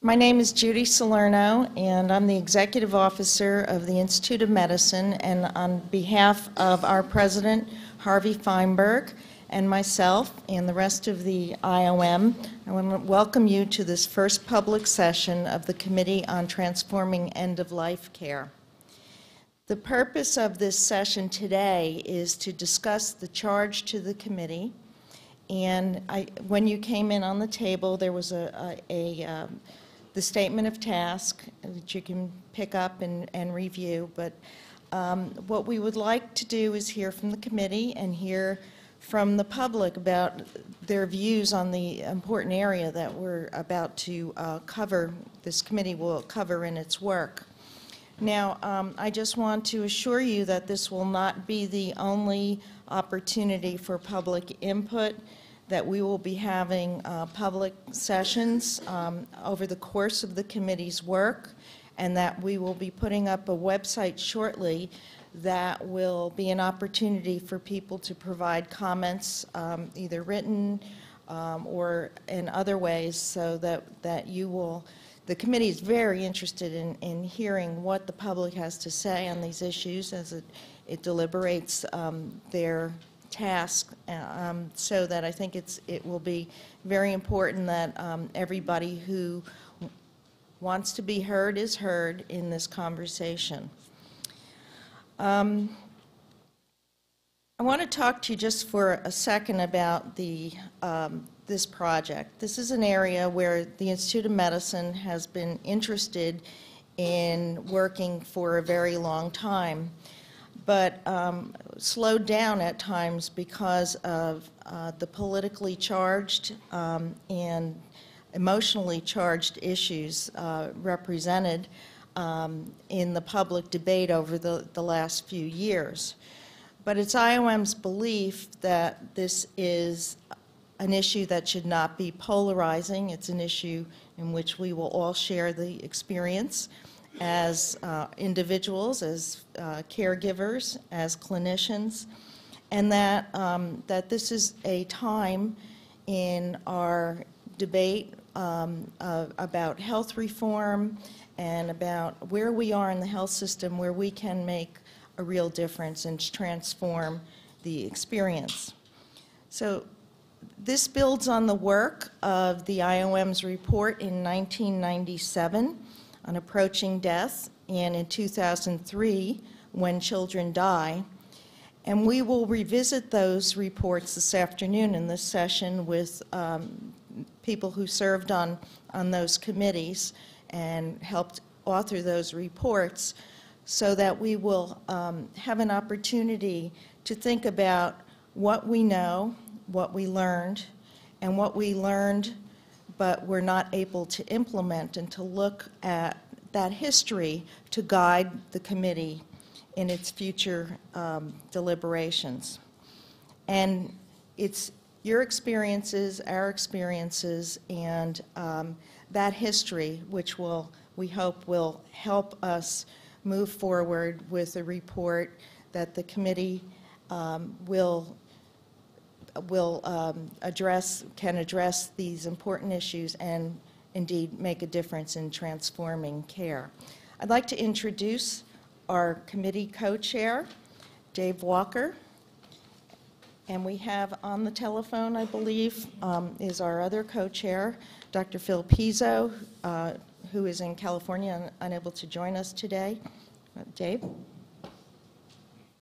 My name is Judith Salerno, and I'm the Executive Officer of the Institute of Medicine, and on behalf of our President, Harvey Feinberg, and myself, and the rest of the IOM, I want to welcome you to this first public session of the Committee on Transforming End-of-Life Care. The purpose of this session today is to discuss the charge to the committee, and when you came in on the table, there was the statement of task that you can pick up and review, but what we would like to do is hear from the committee and hear from the public about their views on the important area that we're about to cover, this committee will cover in its work. Now, I just want to assure you that this will not be the only opportunity for public input, that we will be having public sessions over the course of the committee's work, and that we will be putting up a website shortly that will be an opportunity for people to provide comments, either written or in other ways, so that you will. The committee is very interested in hearing what the public has to say on these issues as it deliberates their task, so that I think it will be very important that everybody who wants to be heard is heard in this conversation. I want to talk to you just for a second about this project. This is an area where the Institute of Medicine has been interested in working for a very long time, but slowed down at times because of the politically charged and emotionally charged issues represented in the public debate over the last few years. But it's IOM's belief that this is an issue that should not be polarizing. It's an issue in which we will all share the experience as individuals, as caregivers, as clinicians, and that this is a time in our debate about health reform and about where we are in the health system, where we can make a real difference and transform the experience. So this builds on the work of the IOM's report in 1997 on approaching death, and in 2003, When Children Die. And we will revisit those reports this afternoon in this session with people who served on those committees and helped author those reports, so that we will have an opportunity to think about what we know, what we learned, and what we learned but were not able to implement, and to look at that history to guide the committee in its future deliberations. And it's your experiences, our experiences, and that history which we hope will help us move forward with a report that the committee can address these important issues and indeed make a difference in transforming care. I'd like to introduce our committee co-chair, Dave Walker, and we have on the telephone, I believe, is our other co-chair, Dr. Phil Pizzo, who is in California and unable to join us today. Dave?